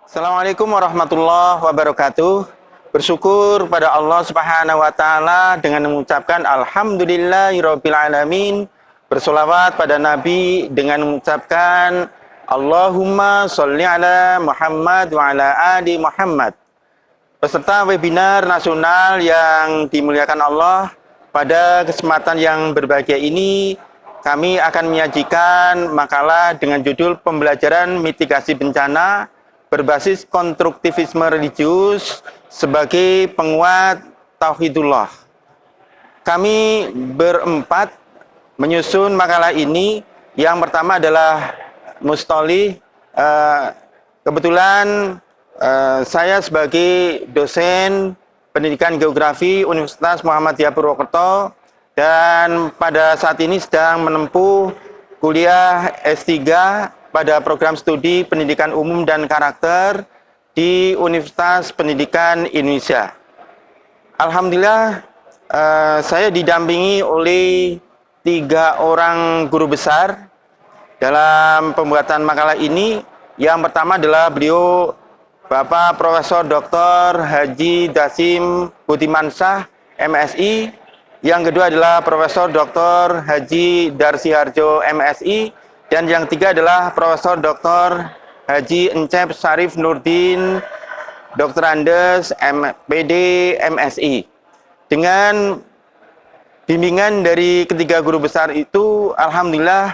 Assalamualaikum warahmatullahi wabarakatuh. Bersyukur pada Allah Subhanahu wa taala dengan mengucapkan alhamdulillahirabbil alamin. Bersolawat pada Nabi dengan mengucapkan Allahumma sholli ala Muhammad wa ala ali Muhammad. Peserta webinar nasional yang dimuliakan Allah, pada kesempatan yang berbahagia ini kami akan menyajikan makalah dengan judul Pembelajaran Mitigasi Bencana berbasis konstruktivisme religius sebagai penguat tauhidullah. Kami berempat menyusun makalah ini. Yang pertama adalah Mustoli. Kebetulan saya sebagai dosen pendidikan geografi Universitas Muhammadiyah Purwokerto dan pada saat ini sedang menempuh kuliah S3 pada program studi pendidikan umum dan karakter di Universitas Pendidikan Indonesia. Alhamdulillah, saya didampingi oleh 3 orang guru besar dalam pembuatan makalah ini. Yang pertama adalah beliau Bapak Profesor Dr. Haji Dasim Budimansyah, MSI. Yang kedua adalah Profesor Dr. Haji Darsiharjo, MSI. Dan yang ketiga adalah Profesor Dr. Haji Encep Syarif Nurdin, Dr. Andes, MPD, MSI. Dengan bimbingan dari ketiga guru besar itu, alhamdulillah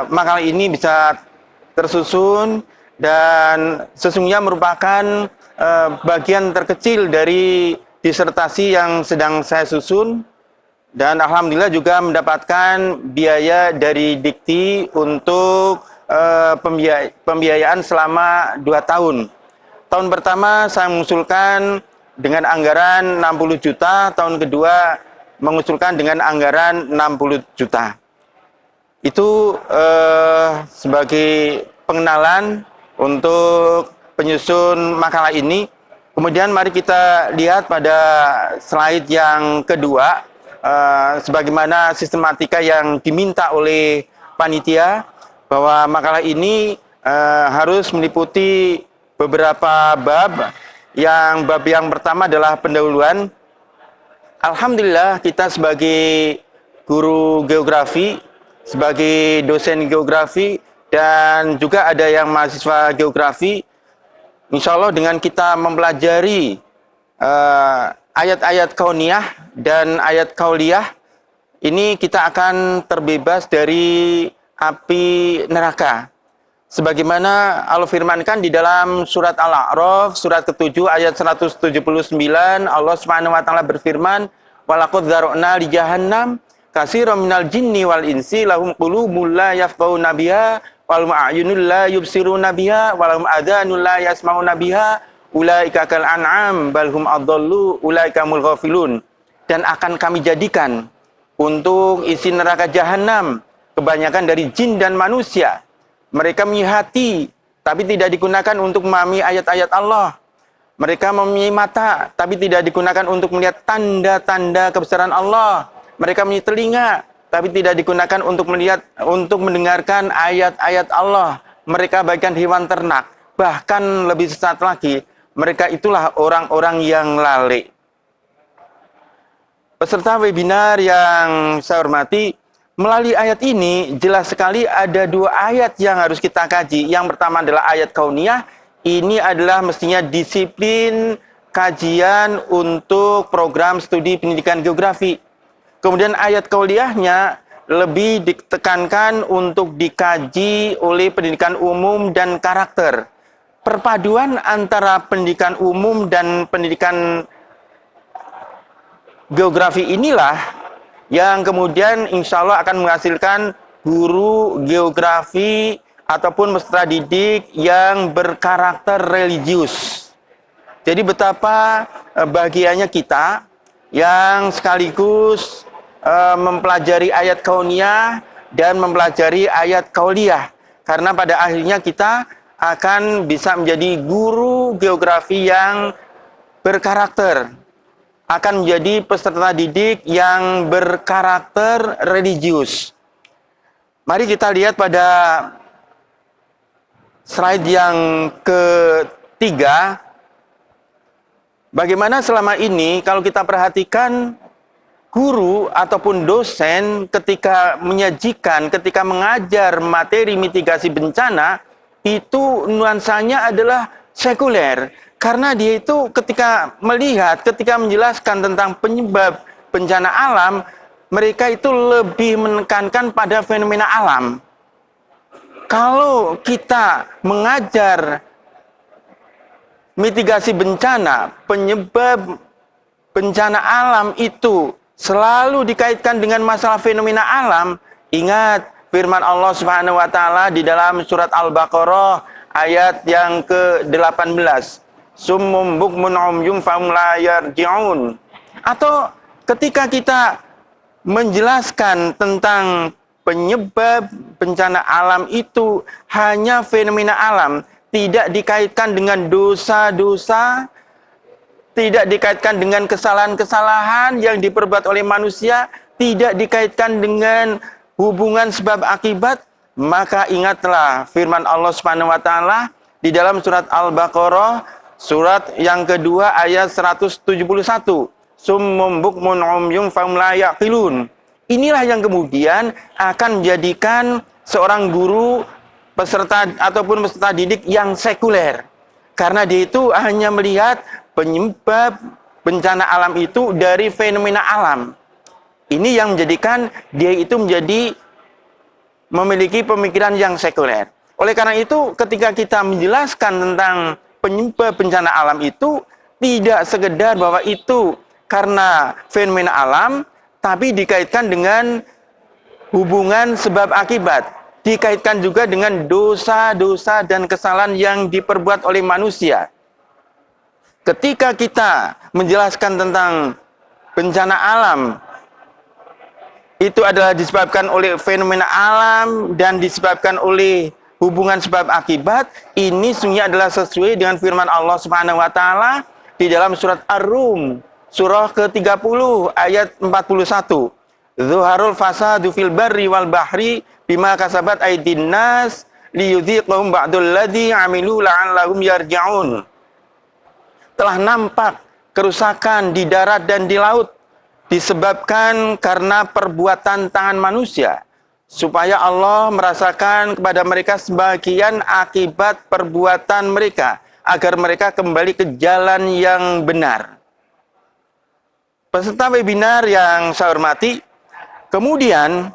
makalah ini bisa tersusun dan sesungguhnya merupakan bagian terkecil dari disertasi yang sedang saya susun. Dan alhamdulillah juga mendapatkan biaya dari Dikti untuk pembiayaan selama 2 tahun. Tahun pertama saya mengusulkan dengan anggaran 60 juta, tahun kedua mengusulkan dengan anggaran 60 juta. Itu sebagai pengenalan untuk penyusun makalah ini. Kemudian mari kita lihat pada slide yang kedua. Sebagaimana sistematika yang diminta oleh panitia, bahwa makalah ini harus meliputi beberapa bab. Bab yang pertama adalah pendahuluan. Alhamdulillah kita sebagai guru geografi, sebagai dosen geografi, dan juga ada yang mahasiswa geografi, insya Allah dengan kita mempelajari ayat-ayat kauniyah dan ayat kauliyah, ini kita akan terbebas dari api neraka. Sebagaimana Allah firmankan di dalam surat Al-A'raf, surat ke-7 ayat 179, Allah Subhanahu wa taala berfirman, "Walaqad dzara'na li jahannam katsiran minal jinni wal insi lahum qulubun la yafqahuna biha wal a'yunun la yubsiruna biha walahum adhanun la yasma'una biha. Ulaika kal an'am balhum adallu ulaika mul ghafilun." Dan akan kami jadikan untuk isi neraka jahanam kebanyakan dari jin dan manusia. Mereka mempunyai hati tapi tidak digunakan untuk memahami ayat-ayat Allah. Mereka mempunyai mata tapi tidak digunakan untuk melihat tanda-tanda kebesaran Allah. Mereka mempunyai telinga tapi tidak digunakan untuk melihat, untuk mendengarkan ayat-ayat Allah. Mereka bagaikan hewan ternak. Bahkan lebih sesat lagi, mereka itulah orang-orang yang lalai. Peserta webinar yang saya hormati, melalui ayat ini jelas sekali ada 2 ayat yang harus kita kaji. Yang pertama adalah ayat kauniyah. Ini adalah mestinya disiplin kajian untuk program studi pendidikan geografi. Kemudian ayat kauliyahnya lebih ditekankan untuk dikaji oleh pendidikan umum dan karakter. Perpaduan antara pendidikan umum dan pendidikan geografi inilah yang kemudian insya Allah akan menghasilkan guru geografi ataupun peserta didik yang berkarakter religius. Jadi betapa bahagianya kita yang sekaligus mempelajari ayat kauniyah dan mempelajari ayat kauliyah. Karena pada akhirnya kita akan bisa menjadi guru geografi yang berkarakter, akan menjadi peserta didik yang berkarakter religius. Mari kita lihat pada slide yang ketiga, bagaimana selama ini kalau kita perhatikan guru ataupun dosen ketika menyajikan, ketika mengajar materi mitigasi bencana, itu nuansanya adalah sekuler. Karena dia itu ketika melihat, ketika menjelaskan tentang penyebab bencana alam, mereka itu lebih menekankan pada fenomena alam. Kalau kita mengajar mitigasi bencana, penyebab bencana alam itu selalu dikaitkan dengan masalah fenomena alam, ingat firman Allah Subhanahu wa taala di dalam surat Al-Baqarah ayat yang ke-18. Summum bukmun umyum fahum la yarji'un. Atau ketika kita menjelaskan tentang penyebab bencana alam itu hanya fenomena alam, tidak dikaitkan dengan dosa-dosa, tidak dikaitkan dengan kesalahan-kesalahan yang diperbuat oleh manusia, tidak dikaitkan dengan hubungan sebab akibat, maka ingatlah firman Allah Subhanahu wa taala di dalam surat Al-Baqarah surat yang kedua ayat 171. Summum bukmun umyum fahum la yaqilun. Inilah yang kemudian akan menjadikan seorang guru, peserta ataupun peserta didik yang sekuler. Karena dia itu hanya melihat penyebab bencana alam itu dari fenomena alam. Ini yang menjadikan dia itu menjadi memiliki pemikiran yang sekuler. Oleh karena itu, ketika kita menjelaskan tentang penyebab bencana alam itu, tidak sekedar bahwa itu karena fenomena alam, tapi dikaitkan dengan hubungan sebab akibat. Dikaitkan juga dengan dosa-dosa dan kesalahan yang diperbuat oleh manusia. Ketika kita menjelaskan tentang bencana alam, itu adalah disebabkan oleh fenomena alam dan disebabkan oleh hubungan sebab akibat, ini sungguhnya adalah sesuai dengan firman Allah Subhanahu wa taala di dalam surat Ar-Rum, surah ke-30 ayat 41. Zuharul fasadu fil barri wal bahri bima kasabat aydin nas liyudhiqahum ba'dul ladzi 'amilu la'allahum yarji'un. Telah nampak kerusakan di darat dan di laut disebabkan karena perbuatan tangan manusia, supaya Allah merasakan kepada mereka sebagian akibat perbuatan mereka, agar mereka kembali ke jalan yang benar. Peserta webinar yang saya hormati, kemudian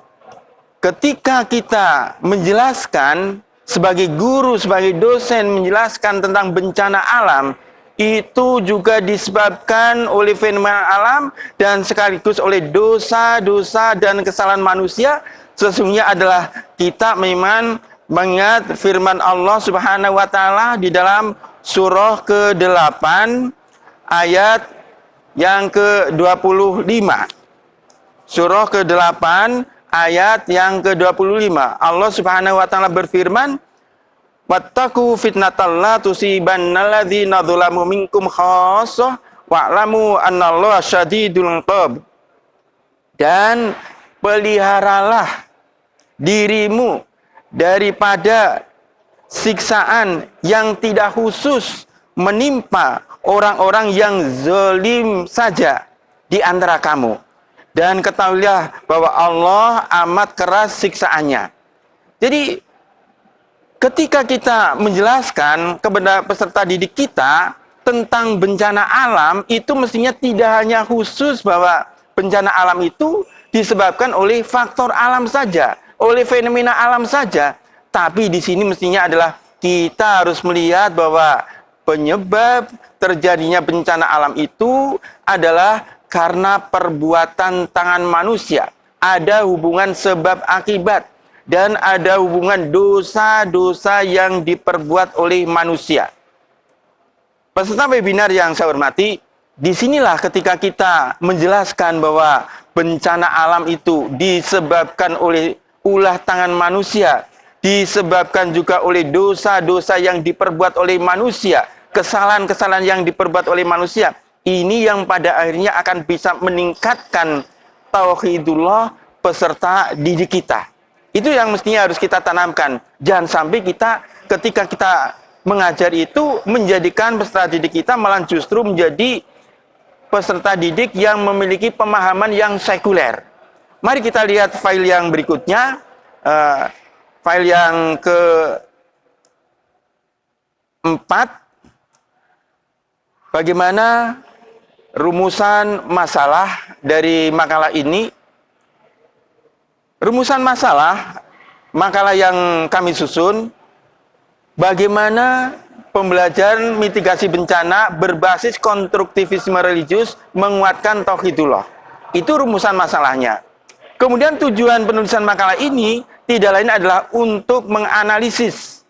ketika kita menjelaskan sebagai guru, sebagai dosen menjelaskan tentang bencana alam, itu juga disebabkan oleh fenomena alam dan sekaligus oleh dosa-dosa dan kesalahan manusia. Sesungguhnya adalah kita memang mengingat firman Allah Subhanahu wa taala di dalam surah ke-8 ayat yang ke-25. Surah ke-8 ayat yang ke-25. Allah Subhanahu wa taala berfirman, wattaqu fitnatal la tusibanna alladzina dzalamu minkum khassah wa'lamu annallaha syadidul 'iqab. Dan peliharalah dirimu daripada siksaan yang tidak khusus menimpa orang-orang yang zalim saja di antara kamu. Dan ketahuilah bahwa Allah amat keras siksaannya. Jadi ketika kita menjelaskan kepada peserta didik kita tentang bencana alam, itu mestinya tidak hanya khusus bahwa bencana alam itu disebabkan oleh faktor alam saja, oleh fenomena alam saja. Tapi di sini mestinya adalah kita harus melihat bahwa penyebab terjadinya bencana alam itu adalah karena perbuatan tangan manusia. Ada hubungan sebab akibat. Dan ada hubungan dosa-dosa yang diperbuat oleh manusia. Peserta webinar yang saya hormati, disinilah ketika kita menjelaskan bahwa bencana alam itu disebabkan oleh ulah tangan manusia, disebabkan juga oleh dosa-dosa yang diperbuat oleh manusia, kesalahan-kesalahan yang diperbuat oleh manusia. Ini yang pada akhirnya akan bisa meningkatkan tauhidullah peserta didik kita. Itu yang mestinya harus kita tanamkan. Jangan sampai kita ketika kita mengajar itu menjadikan peserta didik kita malah justru menjadi peserta didik yang memiliki pemahaman yang sekuler. Mari kita lihat file yang berikutnya, file yang keempat, bagaimana rumusan masalah dari makalah ini. Rumusan masalah makalah yang kami susun, bagaimana pembelajaran mitigasi bencana berbasis konstruktivisme religius menguatkan tauhidullah. Itu rumusan masalahnya. Kemudian tujuan penulisan makalah ini tidak lain adalah untuk menganalisis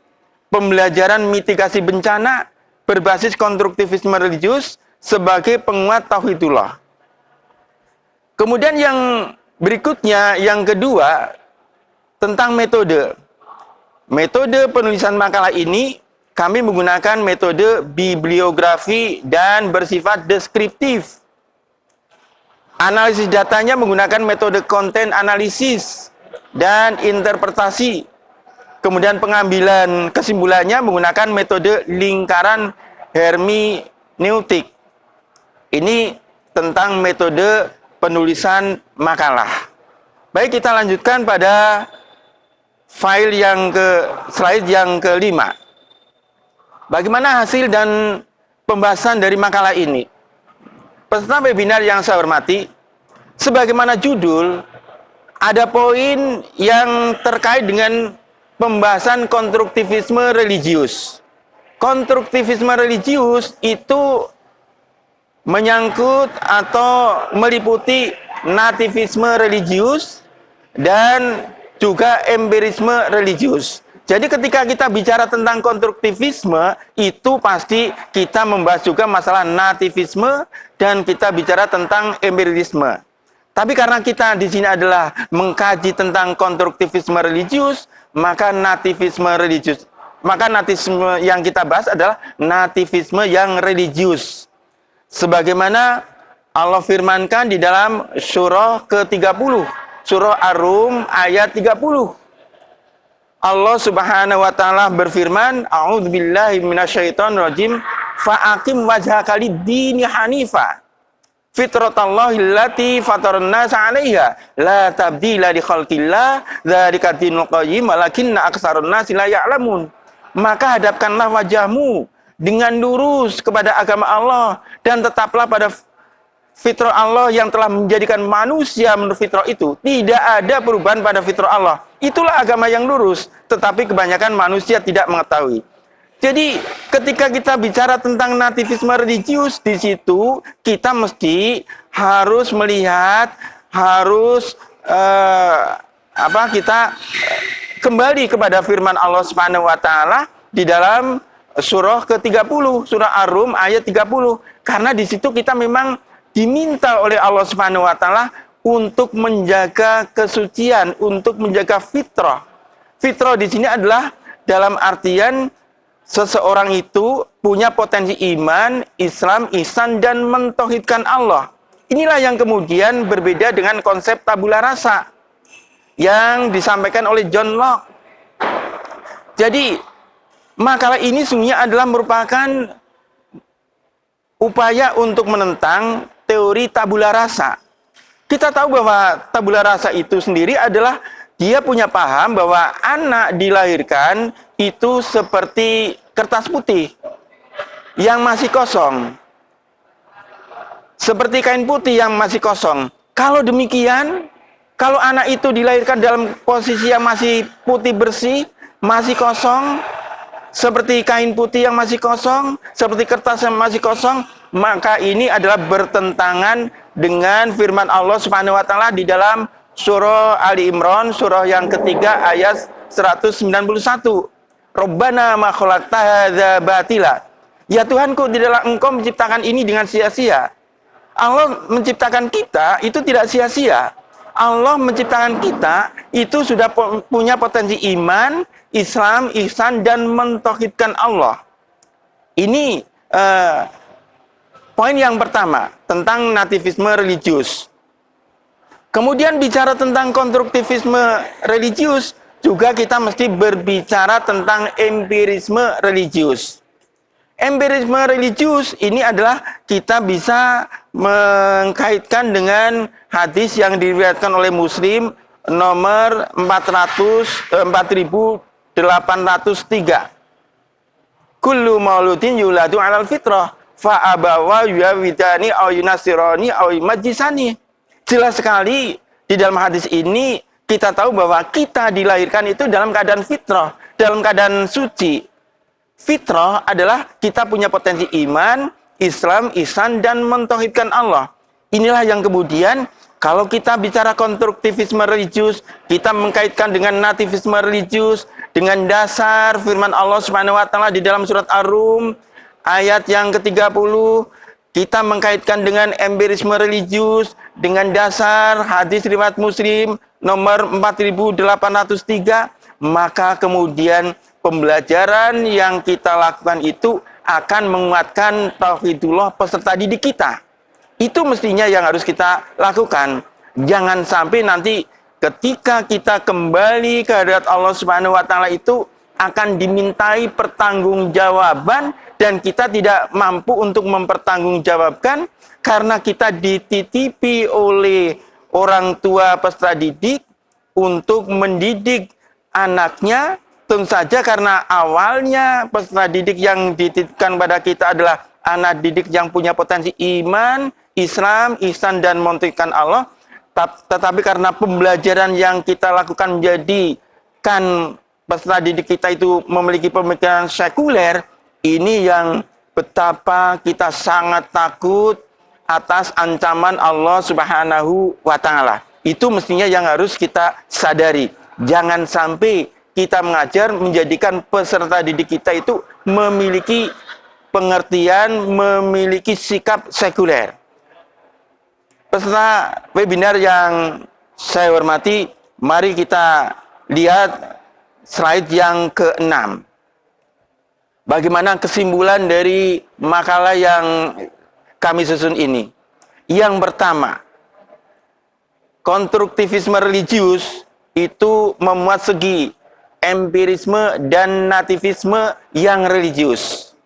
pembelajaran mitigasi bencana berbasis konstruktivisme religius sebagai penguat tauhidullah. Kemudian yang berikutnya, yang kedua, tentang metode. Metode penulisan makalah ini, kami menggunakan metode bibliografi dan bersifat deskriptif. Analisis datanya menggunakan metode konten analisis dan interpretasi. Kemudian pengambilan kesimpulannya menggunakan metode lingkaran hermeneutik. Ini tentang metode penulisan makalah. Baik, kita lanjutkan pada slide yang kelima. Bagaimana hasil dan pembahasan dari makalah ini? Peserta webinar yang saya hormati, sebagaimana judul, ada poin yang terkait dengan pembahasan konstruktivisme religius. Konstruktivisme religius itu menyangkut atau meliputi nativisme religius dan juga empirisme religius. Jadi ketika kita bicara tentang konstruktivisme, itu pasti kita membahas juga masalah nativisme dan kita bicara tentang empirisme. Tapi karena kita di sini adalah mengkaji tentang konstruktivisme religius, maka nativisme yang kita bahas adalah nativisme yang religius. Sebagaimana Allah firmankan di dalam surah ke-30, surah Ar-Rum ayat 30. Allah Subhanahu wa taala berfirman, A'udzubillahi minasyaitonirrajim, fa'aqim wajhaka lid-dini hanifa. Fitratallahi allati fataran nasa 'alaiha, la tabdila li khalqillah, dzalika dinul qayyim, walakinna aktsarun nasi la ya'lamun. Maka hadapkanlah wajahmu dengan lurus kepada agama Allah dan tetaplah pada fitrah Allah yang telah menjadikan manusia menurut fitrah itu. Tidak ada perubahan pada fitrah Allah. Itulah agama yang lurus, tetapi kebanyakan manusia tidak mengetahui. Jadi ketika kita bicara tentang nativisme religius, di situ kita mesti harus melihat, kita kembali kepada firman Allah Subhanahu wa taala di dalam surah ke-30, surah Ar-Rum ayat 30. Karena di situ kita memang diminta oleh Allah Subhanahu wa taala untuk menjaga kesucian, untuk menjaga fitrah. Fitrah di sini adalah dalam artian seseorang itu punya potensi iman, Islam, ihsan, dan mentauhidkan Allah. Inilah yang kemudian berbeda dengan konsep tabula rasa yang disampaikan oleh John Locke. Jadi makalah ini sesungguhnya adalah merupakan upaya untuk menentang teori tabula rasa. Kita tahu bahwa tabula rasa itu sendiri adalah dia punya paham bahwa anak dilahirkan itu seperti kertas putih yang masih kosong. Seperti kain putih yang masih kosong. Kalau demikian, kalau anak itu dilahirkan dalam posisi yang masih putih bersih, masih kosong, seperti kain putih yang masih kosong, seperti kertas yang masih kosong, maka ini adalah bertentangan dengan firman Allah Subhanahu wa taala di dalam surah Ali Imran, surah yang ketiga ayat 191. Rabbana ma khalaqta hadza batila. Ya Tuhanku, tidaklah Engkau menciptakan ini dengan sia-sia. Allah menciptakan kita itu tidak sia-sia. Allah menciptakan kita itu sudah punya potensi iman, Islam, ihsan, dan mentauhidkan Allah. Ini poin yang pertama tentang nativisme religius. Kemudian bicara tentang konstruktivisme religius, juga kita mesti berbicara tentang empirisme religius. Empirisme religius ini adalah kita bisa mengkaitkan dengan hadis yang diriwayatkan oleh Muslim nomor 4803. Kullu mauludin yuladu 'alal fitrah fa abawa yuwidani aw yunasirani aw yumajjisani. Jelas sekali di dalam hadis ini kita tahu bahwa kita dilahirkan itu dalam keadaan fitrah, dalam keadaan suci. Fitrah adalah kita punya potensi iman, Islam, ihsan, dan mentauhidkan Allah. Inilah yang kemudian kalau kita bicara konstruktivisme religius, kita mengkaitkan dengan nativisme religius, dengan dasar firman Allah Subhanahu wa taala di dalam surat Ar-Rum ayat yang ke-30, kita mengkaitkan dengan empirisme religius dengan dasar hadis riwayat Muslim nomor 4803, maka kemudian pembelajaran yang kita lakukan itu akan menguatkan tauhidullah peserta didik kita. Itu mestinya yang harus kita lakukan. Jangan sampai nanti ketika kita kembali ke hadirat Allah Subhanahu wa taala itu akan dimintai pertanggungjawaban dan kita tidak mampu untuk mempertanggungjawabkan karena kita dititipi oleh orang tua peserta didik untuk mendidik anaknya. Tentu saja karena awalnya peserta didik yang dititipkan pada kita adalah anak didik yang punya potensi iman, Islam, ihsan, dan mentauhidkan Allah. Tetapi karena pembelajaran yang kita lakukan menjadikan peserta didik kita itu memiliki pemikiran sekuler, ini yang betapa kita sangat takut atas ancaman Allah Subhanahu wa taala. Itu mestinya yang harus kita sadari. Jangan sampai kita mengajar menjadikan peserta didik kita itu memiliki pengertian, memiliki sikap sekuler. Peserta webinar yang saya hormati, mari kita lihat slide yang ke-6. Bagaimana kesimpulan dari makalah yang kami susun ini? Yang pertama, konstruktivisme religius itu memuat segi empirisme dan nativisme yang religius.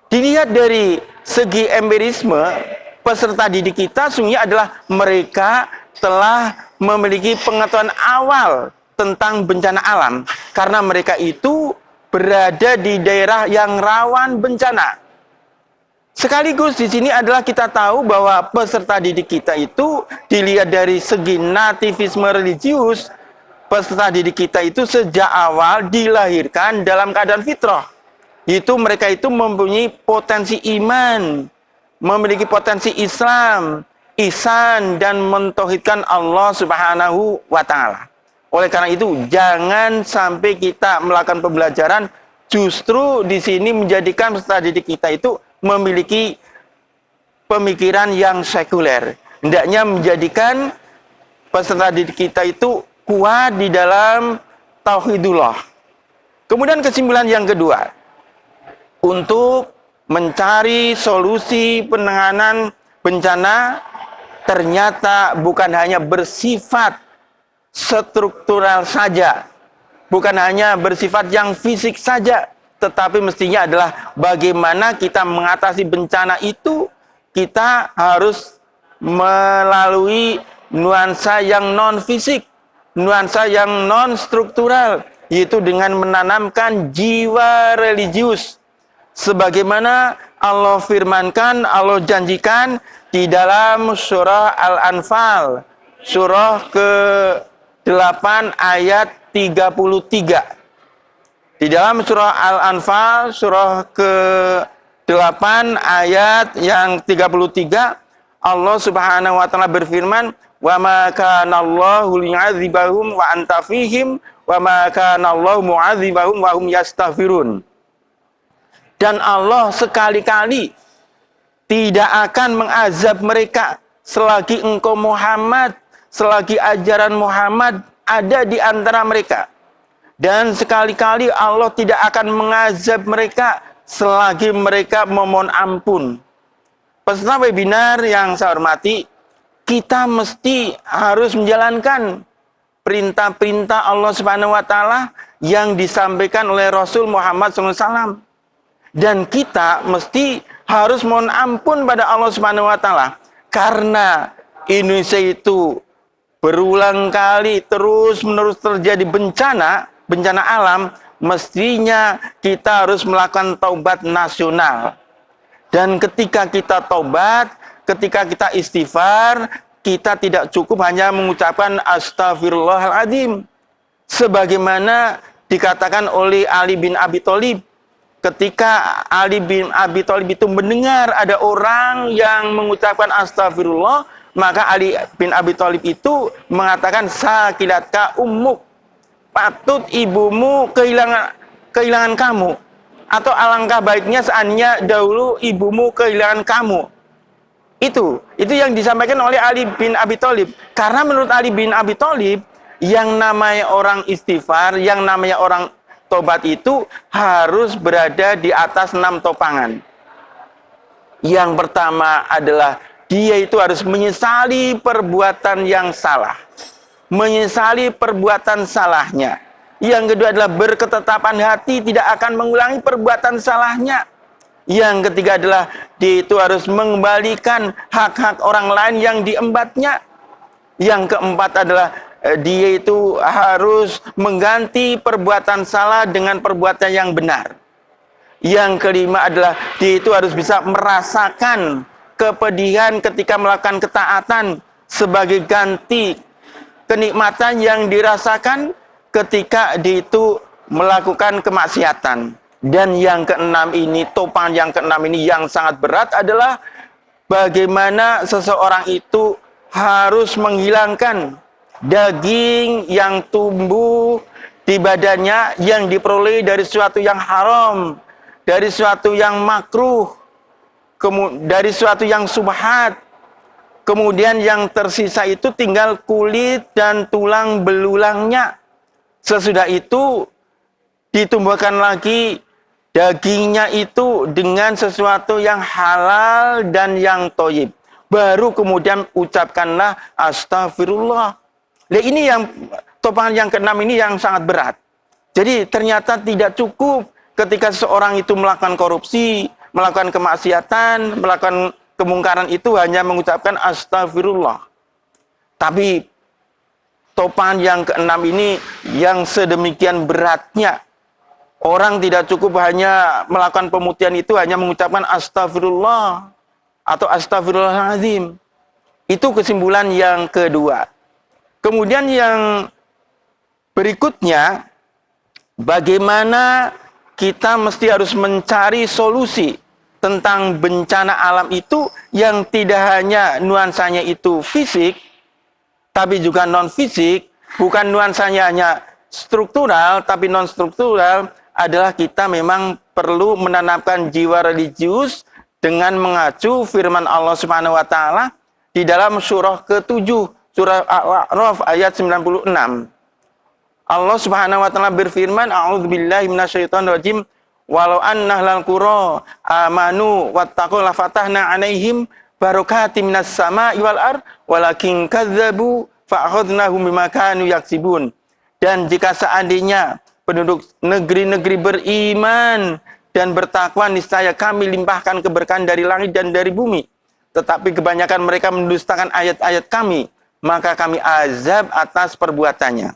Dilihat dari segi empirisme, peserta didik kita sungguhnya adalah mereka telah memiliki pengetahuan awal tentang bencana alam karena mereka itu berada di daerah yang rawan bencana. Sekaligus di sini adalah kita tahu bahwa peserta didik kita itu dilihat dari segi nativisme religius, peserta didik kita itu sejak awal dilahirkan dalam keadaan fitrah. Itu mereka itu mempunyai potensi iman, memiliki potensi Islam, ihsan, dan mentauhidkan Allah Subhanahu wa taala. Oleh karena itu, jangan sampai kita melakukan pembelajaran justru di sini menjadikan peserta didik kita itu memiliki pemikiran yang sekuler. Hendaknya menjadikan peserta didik kita itu kuat di dalam tauhidullah. Kemudian kesimpulan yang kedua, untuk mencari solusi penanganan bencana ternyata bukan hanya bersifat struktural saja, bukan hanya bersifat yang fisik saja, tetapi mestinya adalah bagaimana kita mengatasi bencana itu, kita harus melalui nuansa yang non-fisik, nuansa yang non-struktural, yaitu dengan menanamkan jiwa religius. Sebagaimana Allah firmankan, Allah janjikan di dalam surah Al-Anfal, surah ke-8 ayat 33. Di dalam surah Al-Anfal, surah ke-8 ayat yang 33, Allah Subhanahu wa taala berfirman, "Wa ma kana Allahu liyu'adzibahum wa anta fihim wa ma kana Allahu mu'adzibahum wa hum yastaghfirun." Dan Allah sekali-kali tidak akan mengazab mereka selagi engkau Muhammad, selagi ajaran Muhammad ada di antara mereka. Dan sekali-kali Allah tidak akan mengazab mereka selagi mereka memohon ampun. Peserta webinar yang saya hormati, kita mesti harus menjalankan perintah-perintah Allah Subhanahu wa taala yang disampaikan oleh Rasul Muhammad SAW. Dan kita mesti harus mohon ampun pada Allah Subhanahu wa taala karena Indonesia itu berulang kali terus-menerus terjadi bencana alam, mestinya kita harus melakukan taubat nasional. Dan ketika kita taubat, ketika kita istighfar, kita tidak cukup hanya mengucapkan astagfirullahaladzim. Sebagaimana dikatakan oleh Ali bin Abi Thalib. Ketika Ali bin Abi Thalib itu mendengar ada orang yang mengucapkan astagfirullah, maka Ali bin Abi Thalib itu mengatakan, sakilatka ummuk, patut ibumu kehilangan kamu. Atau alangkah baiknya seandainya dahulu ibumu kehilangan kamu. Itu yang disampaikan oleh Ali bin Abi Thalib. Karena menurut Ali bin Abi Thalib, yang namanya orang istighfar, yang namanya orang tobat itu harus berada di atas 6 topangan. Yang pertama adalah dia itu harus menyesali perbuatan yang salah. Menyesali perbuatan salahnya. Yang kedua adalah berketetapan hati tidak akan mengulangi perbuatan salahnya. Yang ketiga adalah dia itu harus mengembalikan hak-hak orang lain yang diembatnya. Yang keempat adalah dia itu harus mengganti perbuatan salah dengan perbuatan yang benar. Yang kelima adalah dia itu harus bisa merasakan kepedihan ketika melakukan ketaatan sebagai ganti kenikmatan yang dirasakan ketika dia itu melakukan kemaksiatan. Dan yang keenam ini, topan yang keenam ini yang sangat berat adalah bagaimana seseorang itu harus menghilangkan daging yang tumbuh di badannya yang diperoleh dari sesuatu yang haram, dari sesuatu yang makruh, dari sesuatu yang subhat. Kemudian yang tersisa itu tinggal kulit dan tulang belulangnya. Sesudah itu ditumbuhkan lagi dagingnya itu dengan sesuatu yang halal dan yang thayyib. Baru kemudian ucapkanlah astagfirullah. Nah, ini yang topangan yang keenam ini yang sangat berat. Jadi ternyata tidak cukup ketika seseorang itu melakukan korupsi, melakukan kemaksiatan, melakukan kemungkaran itu hanya mengucapkan astagfirullah. Tapi topangan yang keenam ini yang sedemikian beratnya. Orang tidak cukup hanya melakukan pemutihan itu hanya mengucapkan astagfirullah atau astagfirullahaladzim. Itu kesimpulan yang kedua. Kemudian yang berikutnya, bagaimana kita mesti harus mencari solusi tentang bencana alam itu yang tidak hanya nuansanya itu fisik, tapi juga non-fisik. Bukan nuansanya hanya struktural, tapi non-struktural adalah kita memang perlu menanamkan jiwa religius dengan mengacu firman Allah Subhanahu wa taala di dalam surah ke-7, surah Al-A'raf ayat 96. Allah Subhanahu wa taala berfirman, a'udzubillahi minasyaitonirrajim, walau anna ahlal qura amanu wattaqu lafatahna 'alaihim barakatim minas sama'i wal ard walakin kadzdzabu fa'akhadnahum bima kanu yaksibun. Dan jika seandainya penduduk negeri-negeri beriman dan bertakwa, niscaya kami limpahkan keberkahan dari langit dan dari bumi. Tetapi kebanyakan mereka mendustakan ayat-ayat kami, maka kami azab atas perbuatannya.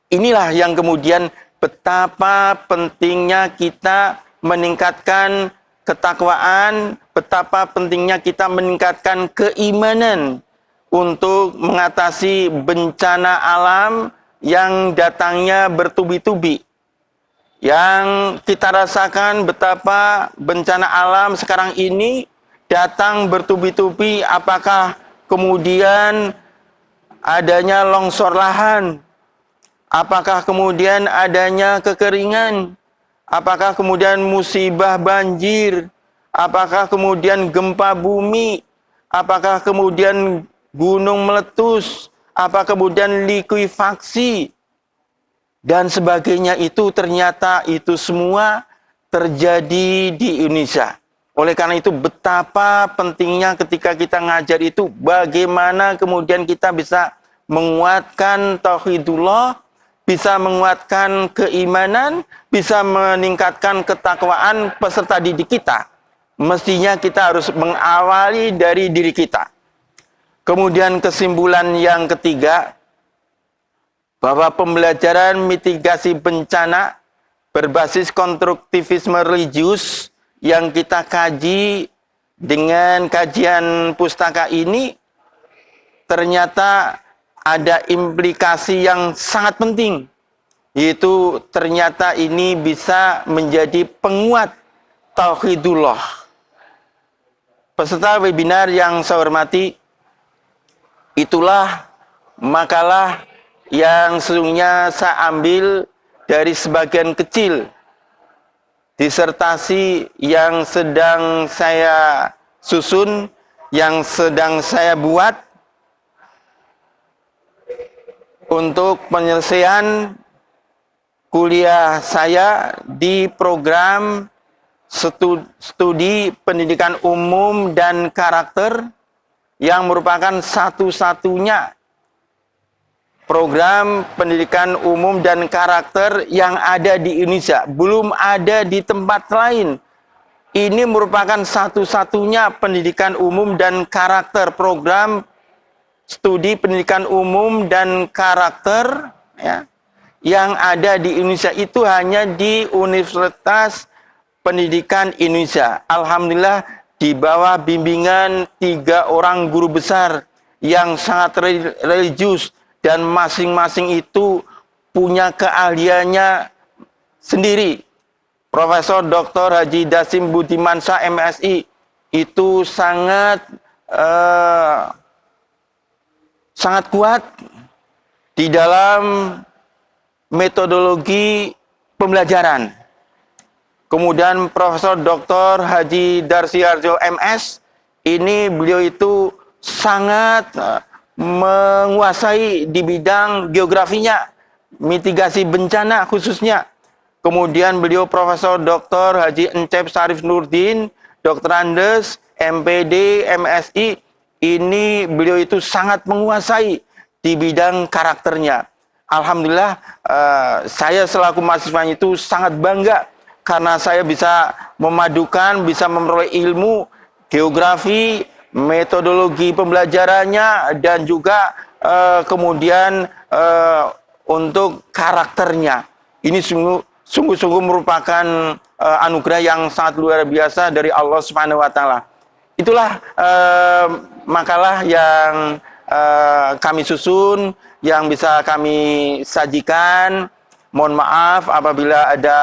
Inilah yang kemudian betapa pentingnya kita meningkatkan ketakwaan, betapa pentingnya kita meningkatkan keimanan untuk mengatasi bencana alam yang datangnya bertubi-tubi. Yang kita rasakan betapa bencana alam sekarang ini datang bertubi-tubi, apakah kemudian adanya longsor lahan, apakah kemudian adanya kekeringan, apakah kemudian musibah banjir, apakah kemudian gempa bumi, apakah kemudian gunung meletus, apa kemudian likuifaksi dan sebagainya. Itu ternyata itu semua terjadi di Indonesia. Oleh karena itu betapa pentingnya ketika kita ngajar itu bagaimana kemudian kita bisa menguatkan tauhidullah, bisa menguatkan keimanan, bisa meningkatkan ketakwaan peserta didik kita. Mestinya kita harus mengawali dari diri kita. Kemudian kesimpulan yang ketiga, bahwa pembelajaran mitigasi bencana berbasis konstruktivisme religius yang kita kaji dengan kajian pustaka ini ternyata ada implikasi yang sangat penting, yaitu ternyata ini bisa menjadi penguat tauhidullah. Peserta webinar yang saya hormati, itulah makalah yang sesungguhnya saya ambil dari sebagian kecil disertasi yang sedang saya susun, yang sedang saya buat untuk penyelesaian kuliah saya di program studi pendidikan umum dan karakter, yang merupakan satu-satunya program pendidikan umum dan karakter yang ada di Indonesia. Belum ada di tempat lain. Ini merupakan satu-satunya pendidikan umum dan karakter, program studi pendidikan umum dan karakter ya, yang ada di Indonesia. Itu hanya di Universitas Pendidikan Indonesia. Alhamdulillah di bawah bimbingan 3 orang guru besar yang sangat religius, dan masing-masing itu punya keahliannya sendiri. Profesor Dr. Haji Dasim Budimansyah MSI itu sangat kuat di dalam metodologi pembelajaran. Kemudian Profesor Dr. Haji Darsiharjo MS, ini beliau itu sangat menguasai di bidang geografinya, mitigasi bencana khususnya. Kemudian beliau Profesor Dr. Haji Encep Sarif Nurdin, Dr. Andes, MPD, MSI, ini beliau itu sangat menguasai di bidang karakternya. Alhamdulillah saya selaku mahasiswa itu sangat bangga karena saya bisa memadukan, bisa memperoleh ilmu geografi, metodologi pembelajarannya, dan juga kemudian untuk karakternya. Ini sungguh-sungguh merupakan anugerah yang sangat luar biasa dari Allah Subhanahu wa taala. Itulah makalah yang kami susun, yang bisa kami sajikan. Mohon maaf apabila ada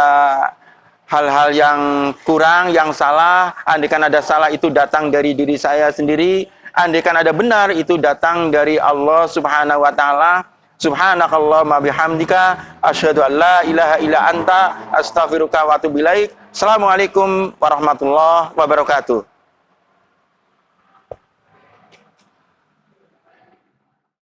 hal-hal yang kurang, yang salah. Andaikan ada salah, itu datang dari diri saya sendiri. Andaikan ada benar, itu datang dari Allah Subhanahu wa taala. Subhanakallahumma bihamdika asyhadu an la ilaha illa anta astaghfiruka wa atubu ilaik. Assalamualaikum warahmatullahi wabarakatuh.